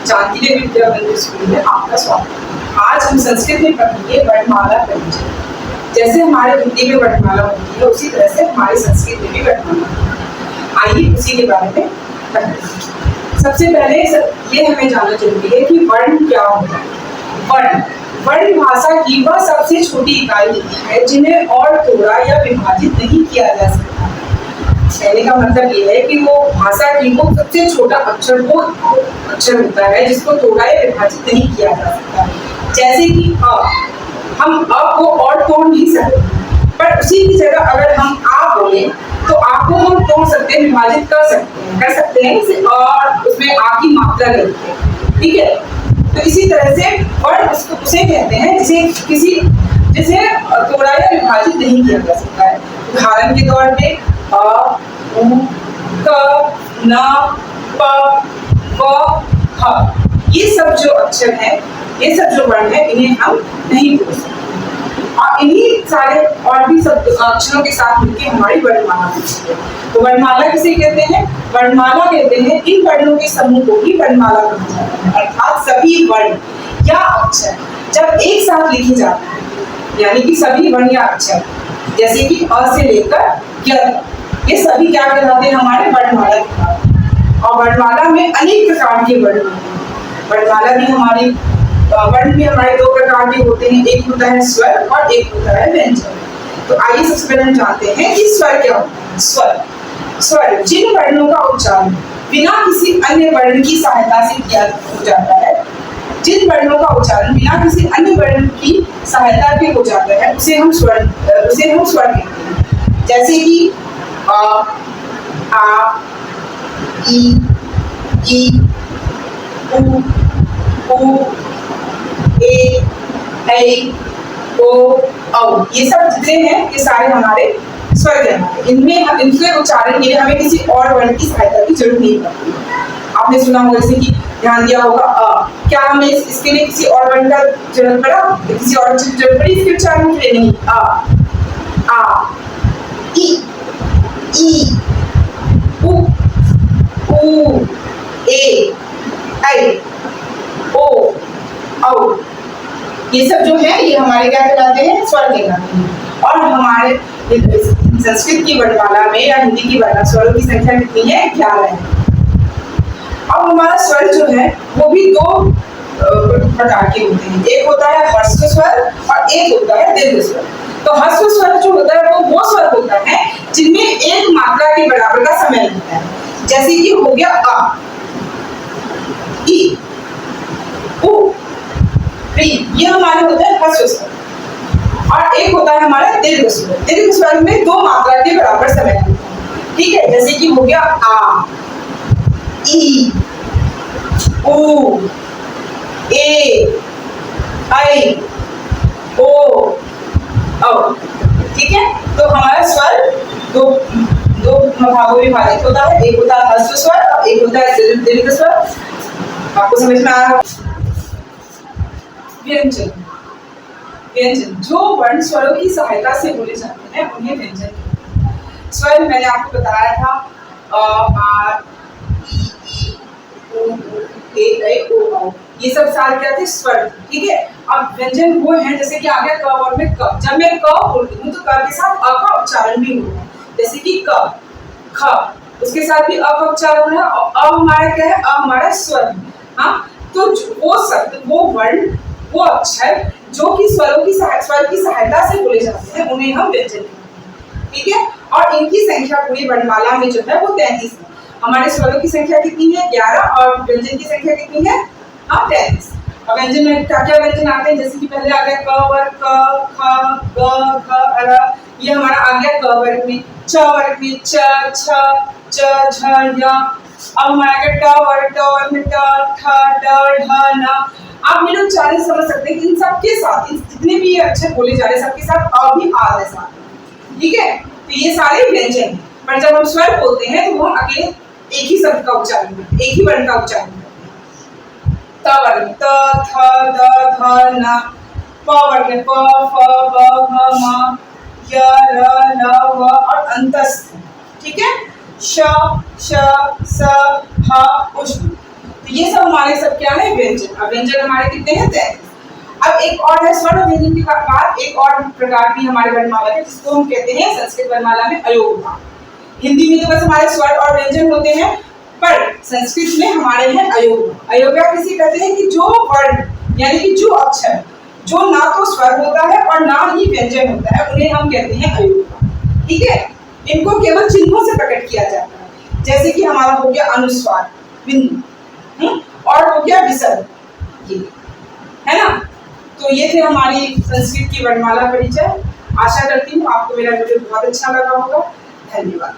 जानकी देवी विद्या मंदिर स्कूल में आपका स्वागत। आज हम संस्कृत में पढ़ेंगे वर्णमाला का व्यंजन। जैसे हमारे हिंदी में वर्णमाला होती है उसी तरह से हमारे संस्कृत में भी वर्णमाला। आइए उसी के बारे में पढ़ते हैं। सबसे पहले ये हमें जानना जरूरी है कि वर्ण क्या होता है। वर्ण भाषा की वह सबसे छोटी इकाई होती है जिन्हें और तोड़ा या विभाजित नहीं किया जा सकता। कहने का मतलब ये है कि वो भाषा की वो सबसे छोटा अक्षर होता है जिसको तोड़ा या विभाजित नहीं किया जा सकता। जैसे कि अ, हम अ को और तोड़ नहीं सकते, पर उसी की जगह अगर हम आ बोले तो आ को हम तोड़ सकते हैं, विभाजित कर सकते हैं जैसे और उसमें आ की मात्रा लेते हैं। ठीक है, तो इसी तरह से वर्ण उसे कहते हैं जिसे तोड़ा या विभाजित नहीं किया जा सकता है। उदाहरण के तौर पे अ, उ, क, न, प, व, ह, ये सब जो अक्षर है, ये सब जो वर्ण है, इन्हें हम नहीं बोल सकते। और इन्हीं सारे और भी सब अक्षरों के साथ मिलकर हमारी वर्णमाला बनती है। तो वर्णमाला किसे कहते हैं? वर्णमाला कहते हैं इन वर्णों के समूह को ही वर्णमाला कहा जाता है। अर्थात सभी वर्ण या अक्षर जब एक साथ लिखे जाते हैं, यानी कि सभी वर्ण या अक्षर जैसे कि अ से लेकर य तक, ये सभी क्या कहलाते हैं? हमारे वर्णमाला कहलाते हैं। और वर्णमाला में अनेक प्रकार के वर्ण होते हैं। वर्णमाला भी हमारी वर्ण भी हमारे दो प्रकार के होते हैं, एक होता है स्वर और एक होता है व्यंजन। तो आइए सबसे पहले हम जानते हैं कि स्वर क्या होता है। स्वर जिन वर्णों का उच्चारण बिना किसी अन्य वर्ण की सहायता से किया जाता है, जिन वर्णों का उच्चारण बिना किसी अन्य वर्ण की सहायता के हो जाता है, उसे हम स्वर कहते हैं। जैसे कि अ, आ, ई, उ, ए, ऐ, ओ, औ, ये सब जितने हैं ये सारे हमारे स्वर कहलाते हैं। इनके उच्चारण के लिए हमें किसी और वर्ण की सहायता की जरूरत नहीं पड़ती। आपने सुना होगा जैसे कि ध्यान दिया होगा अ, क्या हमें इसके लिए किसी और वर्ण का जरूरत पड़ा? किसी और चीज जरूरत पड़ी इसके उच्चारण के लिए? नहीं। आ, ई, उ, ए, ऐ, ओ, औ, ये सब जो है ये हमारे क्या कहलाते हैं? स्वर कहलाते हैं। और हमारे संस्कृत की वर्णमाला में या हिंदी की वर्णमाला स्वरों की संख्या कितनी है? 11 है। अब हमारा स्वर जो है वो भी दो प्रकार के होते हैं। एक होता है ह्रस्व स्वर और एक होता है दीर्घ स्वर। तो ह्रस्व स्वर जो होता है वो स्वर होता है जिनमें एक मात्रा के बराबर का समय लगता है। जैसे कि हो गया अ, ई, उ, री, ये हमारे होते हैं ह्रस्व स्वर। और एक होता है हमारा दीर्घ स्वर। दीर्घ स्वर में दो मात्रा के बराबर समय लगता है। ठीक है, जैसे कि हो गया आ, ई, उ, ए, ऐ, ओ, औ। ठीक है, तो हमारा स्वर दो भागों में विभाजित होता है। एक होता है ह्रस्व स्वर और एक होता है दीर्घ स्वर। आपको समझ में आया? व्यंजन जो वर्ण स्वरों की सहायता से बोले जाते हैं उन्हें व्यंजन कहते हैं। स्वर मैंने आपको बताया था अ, आ, ई, उ, ए, ऐ, ओ, औ, ये सब सारे क्या थे? स्वर। ठीक है, अब व्यंजन वो है जैसे कि आ गया क और में क। जब मैं क बोलती हूँ तो क के साथ अ का उच्चारण भी होता है। जैसे कि क, ख, उसके साथ भी अ का उच्चारण है और अ हमारा क्या है? अ हमारा स्वर है। हाँ, तो वो शब्द, वो वर्ण, वो अक्षर जो कि स्वर की सहायता से बोले जाते हैं उन्हें हम व्यंजन कहते हैं। ठीक है, और इनकी संख्या पूरी वर्णमाला में जो है वो 33 है। हमारे स्वरों की संख्या कितनी है? 11 और व्यंजन की संख्या कितनी है? हाँ, 33। और व्यंजन में क्या क्या व्यंजन आते हैं? जैसे कि पहले आ गया क वर्ग, क, ख, ग, घ, र, ये हमारा आ गया क वर्ग में। च वर्ग में च, छ, ज, झ, य। अब हमारा आ गया ट वर्ग में ट, ठ, ड, ढ, न। आप मेरे उच्चारण समझ सकते हैं कि इन सबके साथ जितने भी अक्षर बोले जा रहे हैं सबके साथ अ भी आ रहे साथ। ठीक है, तो ये सारे व्यंजन हैं। पर जब हम स्वर बोलते हैं तो हम अकेले एक ही शब्द का उच्चारण करते हैं, एक ही वर्ण का उच्चारण करते हैं। त वर्ग में त, थ, द, ध, न। प वर्ग में प, फ, ब, भ, म, य, र, ल, व और अंतस्थ। ठीक है, श, श, स, ह, उष्ण। तो ये सब हमारे सब क्या है, व्यंजन। अब व्यंजन हमारे कितने हैं, 33। अब एक और है स्वर्ण और व्यंजन के बाद एक और प्रकार भी हमारे वर्णमाला है जिसको हम कहते हैं संस्कृत वर्णमाला में अयोग। हिंदी में तो बस हमारे स्वर और व्यंजन होते हैं, पर संस्कृत में हमारे हैं अयोग। अयोग्य किसे कहते हैं कि जो वर्ण यानी कि जो अक्षर जो ना तो स्वर होता है और ना ही व्यंजन होता है, उन्हें हम कहते हैं अयोग। ठीक है, इनको केवल चिन्हों से प्रकट किया जाता है, जैसे कि हमारा हो गया अनुस्वार, बिंदु, और हो गया विसर्ग, ये है ना। तो ये थे हमारी संस्कृत की वर्णमाला परिचय। आशा करती हूँ आपको मेरा वीडियो बहुत अच्छा लगा होगा। धन्यवाद।